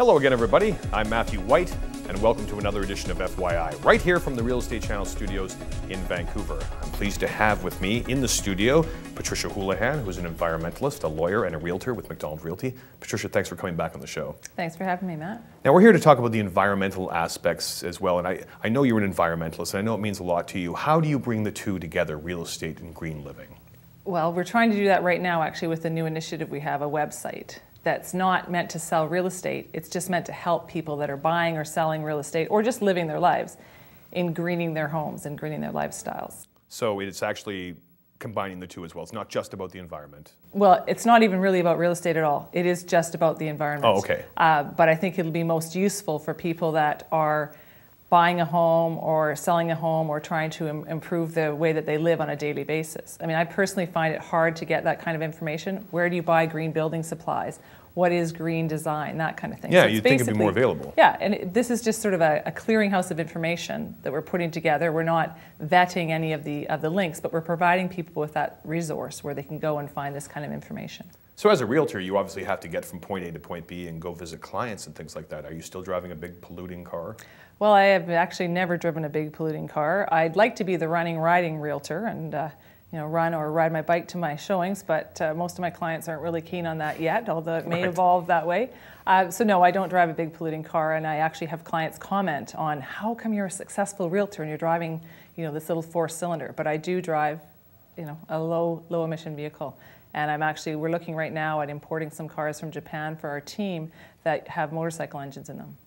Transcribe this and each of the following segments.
Hello again, everybody. I'm Matthew White, and welcome to another edition of FYI, right here from the Real Estate Channel studios in Vancouver. I'm pleased to have with me in the studio Patricia Houlihan, who's an environmentalist, a lawyer, and a realtor with McDonald Realty. Patricia, thanks for coming back on the show. Thanks for having me, Matt. Now, we're here to talk about the environmental aspects as well, and I know you're an environmentalist, and I know it means a lot to you. How do you bring the two together, real estate and green living? Well, we're trying to do that right now, actually, with the new initiative we have, a website that's not meant to sell real estate. It's just meant to help people that are buying or selling real estate or just living their lives in greening their homes and greening their lifestyles. So it's actually combining the two as well. It's not just about the environment. Well, it's not even really about real estate at all. It is just about the environment. Oh, okay. But I think it'll be most useful for people that are buying a home or selling a home or trying to improve the way that they live on a daily basis. I mean, I personally find it hard to get that kind of information. Where do you buy green building supplies? What is green design? That kind of thing. Yeah, so you'd think it'd be more available. Yeah, and this is just sort of a clearinghouse of information that we're putting together. We're not vetting any of the links, but we're providing people with that resource where they can go and find this kind of information. So as a realtor, you obviously have to get from point A to point B and go visit clients and things like that. Are you still driving a big polluting car? Well, I have actually never driven a big polluting car. I'd like to be the riding realtor and run or ride my bike to my showings, but most of my clients aren't really keen on that yet, although it may evolve that way. So no, I don't drive a big polluting car, and I actually have clients comment on how come you're a successful realtor and you're driving, this little 4-cylinder. But I do drive, a low emission vehicle. And we're looking right now at importing some cars from Japan for our team that have motorcycle engines in them.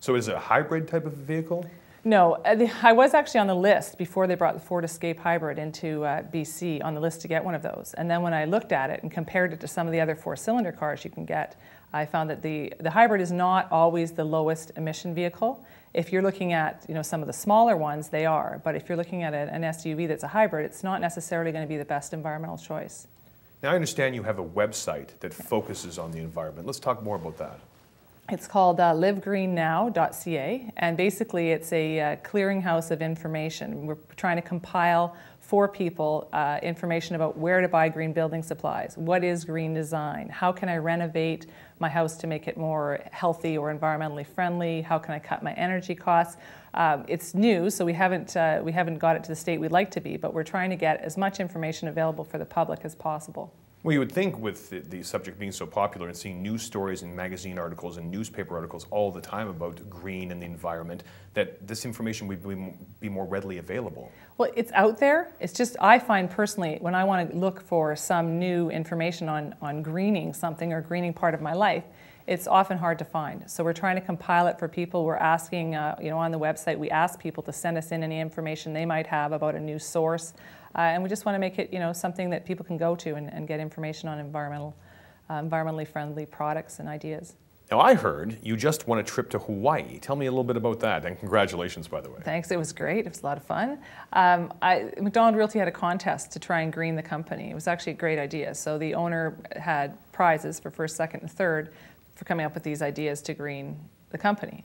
So is it a hybrid type of vehicle? No, I was actually on the list before they brought the Ford Escape Hybrid into BC, on the list to get one of those. And then when I looked at it and compared it to some of the other 4-cylinder cars you can get, I found that the hybrid is not always the lowest emission vehicle. If you're looking at some of the smaller ones, they are. But if you're looking at an SUV that's a hybrid, it's not necessarily going to be the best environmental choice. Now, I understand you have a website that focuses on the environment. Let's talk more about that. It's called livegreennow.ca, and basically it's a clearinghouse of information. We're trying to compile for people information about where to buy green building supplies, what is green design, how can I renovate my house to make it more healthy or environmentally friendly, how can I cut my energy costs. It's new, so we haven't got it to the state we'd like to be, but we're trying to get as much information available for the public as possible. Well, you would think with the subject being so popular and seeing news stories and magazine articles and newspaper articles all the time about green and the environment, that this information would be more readily available. Well, it's out there. It's just, I find personally, when I want to look for some new information on greening something or greening part of my life, it's often hard to find. So we're trying to compile it for people. We're asking, on the website, we ask people to send us in any information they might have about a new source. And we just want to make it, something that people can go to and get information on environmentally friendly products and ideas. Now, I heard you just won a trip to Hawaii. Tell me a little bit about that, and congratulations, by the way. Thanks. It was great. It was a lot of fun. McDonald Realty had a contest to try and green the company. It was actually a great idea. So the owner had prizes for first, second, and third for coming up with these ideas to green the company.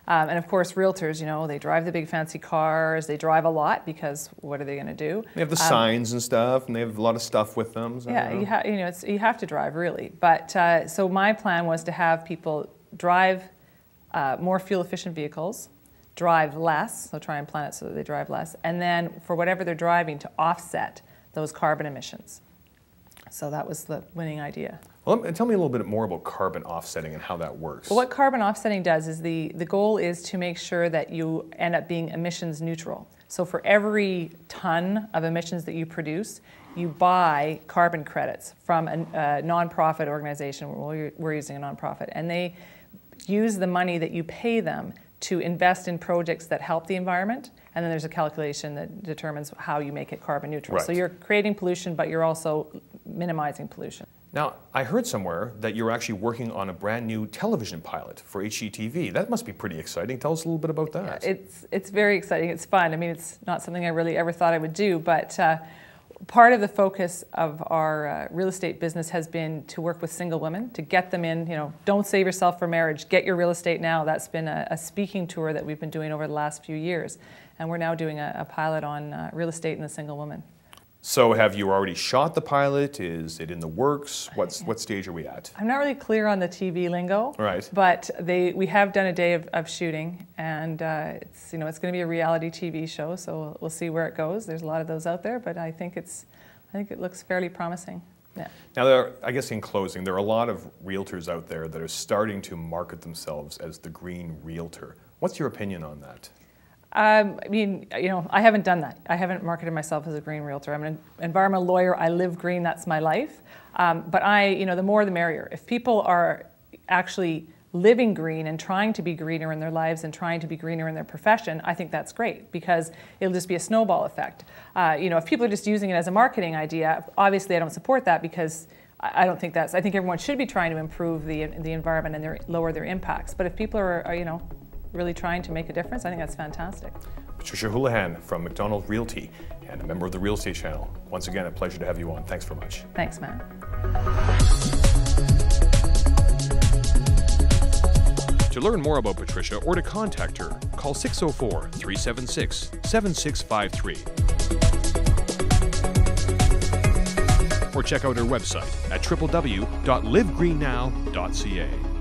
And of course, realtors, they drive the big fancy cars. They drive a lot because what are they going to do? They have the signs and stuff, and they have a lot of stuff with them. So yeah, you have to drive really. But so my plan was to have people drive more fuel-efficient vehicles, drive less, so try and plan it so that they drive less, and then for whatever they're driving to offset those carbon emissions. So that was the winning idea. Well, tell me a little bit more about carbon offsetting and how that works. Well, what carbon offsetting does is the goal is to make sure that you end up being emissions neutral. So for every ton of emissions that you produce, you buy carbon credits from a nonprofit organization. We're using a nonprofit, and they use the money that you pay them to invest in projects that help the environment, and then there's a calculation that determines how you make it carbon neutral. Right. So you're creating pollution, but you're also minimizing pollution. Now, I heard somewhere that you're actually working on a brand new television pilot for HGTV. That must be pretty exciting. Tell us a little bit about that. Yeah, it's very exciting. It's fun. I mean, it's not something I really ever thought I would do, but part of the focus of our real estate business has been to work with single women, to get them in, don't save yourself for marriage, get your real estate now. That's been a speaking tour that we've been doing over the last few years. And we're now doing a pilot on real estate and the single woman. So have you already shot the pilot? Is it in the works? What stage are we at? I'm not really clear on the TV lingo, Right. but we have done a day of shooting, and it's going to be a reality TV show, so we'll see where it goes. There's a lot of those out there, but I think it looks fairly promising. Yeah. Now, I guess in closing, there are a lot of realtors out there that are starting to market themselves as the green realtor. What's your opinion on that? I mean, I haven't done that. I haven't marketed myself as a green realtor. I'm an environmental lawyer. I live green. That's my life. But the more the merrier. If people are actually living green and trying to be greener in their lives and trying to be greener in their profession, I think that's great, because it'll just be a snowball effect. If people are just using it as a marketing idea, obviously I don't support that, because I don't think I think everyone should be trying to improve the environment and lower their impacts. But if people are really trying to make a difference, I think that's fantastic. Patricia Houlihan from McDonald Realty and a member of the Real Estate Channel. Once again, a pleasure to have you on. Thanks very much. Thanks, Matt. To learn more about Patricia or to contact her, call 604-376-7653. Or check out her website at www.livegreennow.ca.